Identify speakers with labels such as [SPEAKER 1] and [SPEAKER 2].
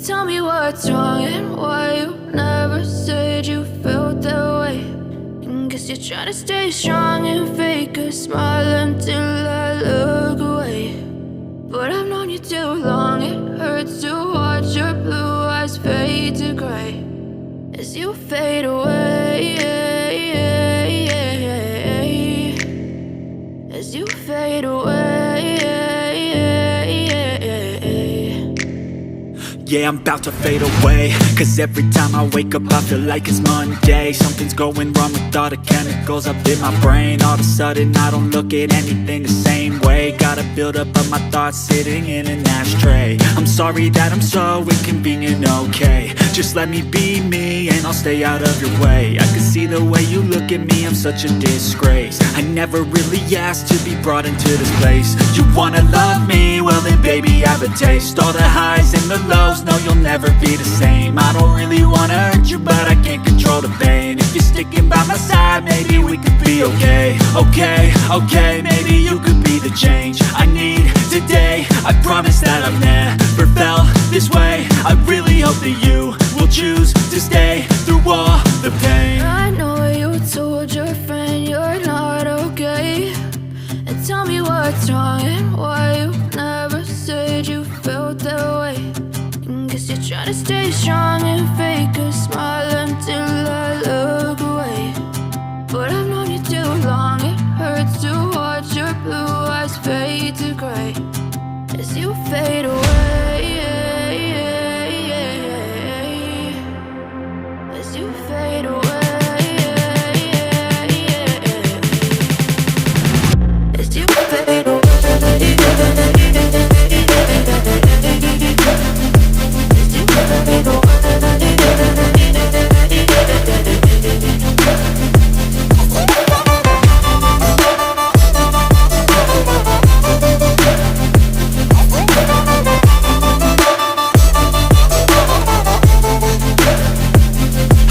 [SPEAKER 1] Tell me what's wrong and why you never said you felt that way. And guess you're trying to stay strong and fake a smile until I look away. But I've known you too long, it hurts to watch your blue eyes fade to gray as you fade away. As you fade away.
[SPEAKER 2] Yeah, I'm about to fade away, cause every time I wake up I feel like it's Monday. Something's going wrong with all the chemicals up in my brain. All of a sudden I don't look at anything the same way. Got a buildup of my thoughts sitting in an ashtray. I'm sorry that I'm so inconvenient, okay. Just let me be me and I'll stay out of your way. I can see the way you look at me, I'm such a disgrace. I never really asked to be brought into this place. You wanna love me? Well then baby have a taste. All the highs and the lows, no, you'll never be the same. I don't really wanna hurt you, but I can't control the pain. If you're sticking by my side, maybe we could be okay. Okay, maybe you could be the change I need today. I promise that I've never felt this way. I really hope that you will choose to stay through all the pain.
[SPEAKER 1] I know you told your friend you're not okay. And tell me what's wrong and why you never said you felt that way. Guess you're trying to stay strong and fake a smile until I look away. But I've known you too long, it hurts to watch your blue eyes fade to gray as you fade away.